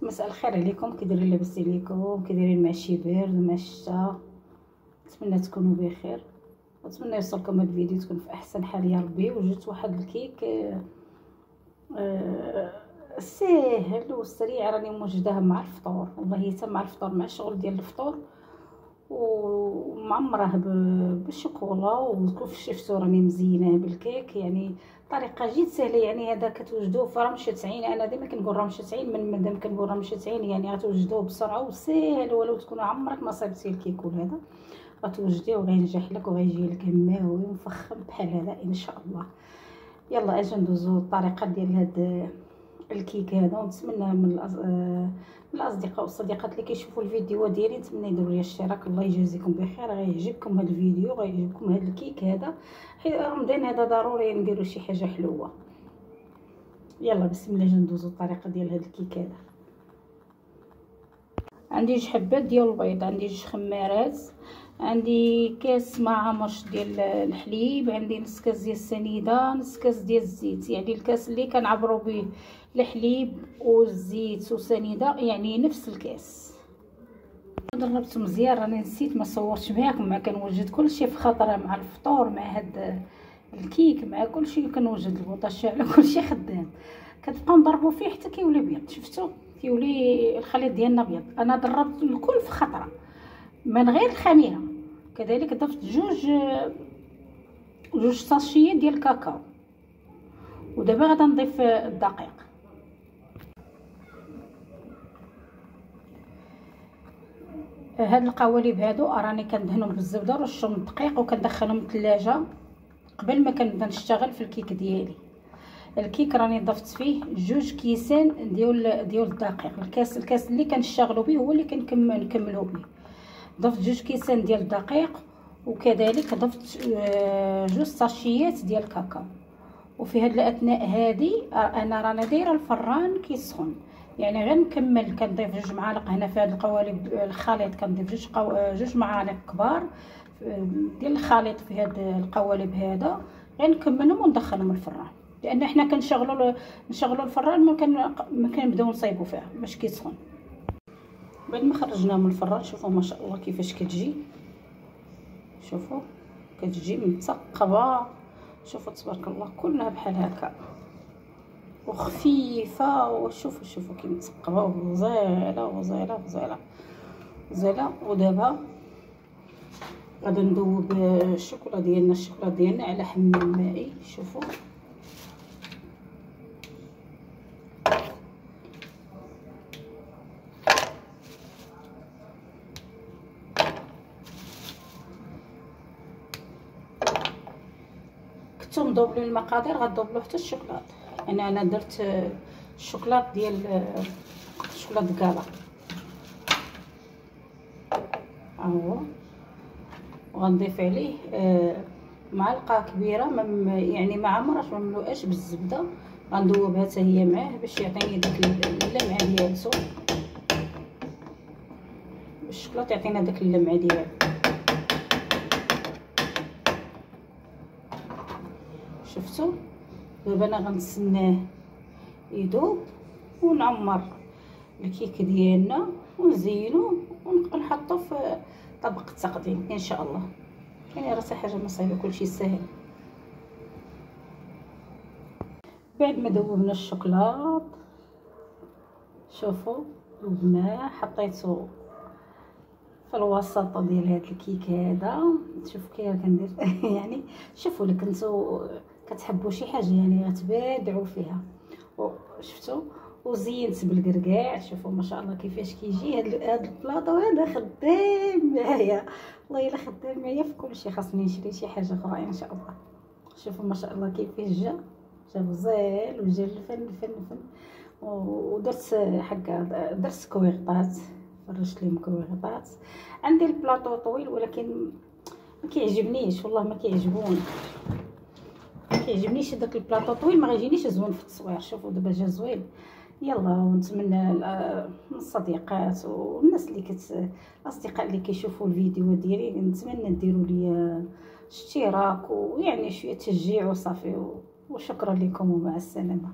مساء الخير عليكم، كي دايرين؟ لاباس عليكم؟ كي دايرين مع الشي بارد ومع الشتا؟ نتمنى تكونوا بخير ونتمنى يوصلكم هذا الفيديو تكون في احسن حال يا ربي. وجدت واحد الكيك ساهل وسريع، راني موجداه مع الفطور، والله حتى مع الفطور، مع الشغل ديال الفطور، ومعمره بالشوكولا. وكيف شفتوا راني مزيناه بالكيك، يعني طريقه جد سهله. يعني هذا كتوجدوه في رمشه 90، انا ديما كنقول رمشه 90، من مادام كنقول رمشه 90 يعني غتوجدوه بسرعه وسهل، ولو تكون عمرك ما صيبتي الكيكول هذا غتوجديه وغينجح لك وغيجي لك ماوي ومفخم بحال هذا ان شاء الله. يلا اجي ندوزو الطريقه ديال هذا الكيك هذا، ونتمنى من الاصدقاء والصديقات اللي كيشوفوا الفيديو ديالي نتمنى يديروا لي اشتراك. الله يجازيكم بخير، غيعجبكم هذا الفيديو، غيعجبكم هذا الكيك هذا. رمضان هذا ضروري نديروا شي حاجه حلوه. يلا بسم الله، ندوزو الطريقه ديال هذا الكيك هذا. عندي جوج حبات ديال البيض، عندي جوج خمارات، عندي كاس معمش ديال الحليب، عندي نص كاس ديال السنيده، نص كاس ديال الزيت، يعني الكاس اللي كنعبروا به الحليب والزيت وسنيده يعني نفس الكاس. ضربت مزيان، راني نسيت ما صورتش معاكم، ما كنوجد كلشي في خطره مع الفطور، مع هاد الكيك، مع كلشي كنوجد البوطه الشاعله، كلشي خدام. كتبقاو نضربوا فيه حتى كيولي بيض، شفتوا كيولي الخليط ديالنا بيض. انا ضربت الكل في خطره من غير الخميره. كذلك ضفت جوج ساشيات ديال الكاكاو. ودابا غادا نضيف الدقيق. هاد القوالب هادو راني كندهنهم بالزبده ورشهم الدقيق وكندخلهم الثلاجه قبل ما كنبدا نشتغل في الكيك ديالي. الكيك راني ضفت فيه جوج كيسان ديال الدقيق. الكاس اللي كنشتغلوا به هو اللي نكملوا به. ضفت جوج كيسان ديال الدقيق، وكذلك ضفت جوج ساشيات ديال الكاكاو. وفي هاد الاثناء هادي انا راني دايره الفران كيسخن، يعني غير نكمل. كنضيف جوج معالق هنا في هاد القوالب الخليط، كنضيف جوج معالق كبار ديال الخليط في هاد القوالب هذا، غير نكملهم وندخلهم الفران، لان حنا كنشغلوا الفران ما كنبداو نصايبوا فيه باش كيسخن. بعد ما خرجناه من الفران شوفوا ما شاء الله كيفاش كتجي، شوفوا كتجي مثقبه، شوفوا تبارك الله كلها بحال هكا وخفيفه. وشوفوا كي مثقبه وغزاله. ودابا غادي نذوب الشوكولا ديالنا على حمام مائي. شوفوا كنتو مضوبلين المقادير غتضوبلو حتى الشوكولات. يعني انا درت الشوكولات ديال الشوكولات كالا هو، وغنضيف عليه معلقه كبيره يعني ما عمرش ما مملوءاش بالزبده، غندوبها حتى هي معاه باش يعطيني داك اللمعه ديالو. الشوكولات يعطينا داك اللمعه ديالو. شفتوا دابا انا غنستناه يذوب ونعمر الكيك ديالنا ونزينو ونحطو في طبق التقديم ان شاء الله. يعني راه حاجه ما صعيبه، كلشي ساهل. بعد ما ذوبنا الشوكولات شوفوا ذوبناه، حطيته في الوسط ديال هذا الكيك هذا. شوف كيف كندير يعني شوفوا لك نتو كتحبوا شي حاجه يعني غتبادعوا فيها. شفتوا وزينت بالكركاع. شوفوا ما شاء الله كيفاش كيجي هذا البلاطو هذا خدام معايا، والله الا خدام معايا في كلشي. خاصني نشري شي حاجه اخرى ان شاء الله. شوفوا ما شاء الله كيفاش جا غزال وجا الفن. ودرت حكا درت كويغطات، فرشت لهم كويغطات. عندي البلاطو طويل ولكن ما كيعجبنيش، والله ما كيعجبنيش داك البلاطو طويل، ما غيجينيش زوين في التصوير. شوفوا دابا جا زوين. يلا ونتمنى من الصديقات والناس اللي الاصدقاء اللي كيشوفوا الفيديو ديالي نتمنى ديروا لي اشتراك ويعني شويه تشجيع وصافي. وشكرا لكم ومع السلامه.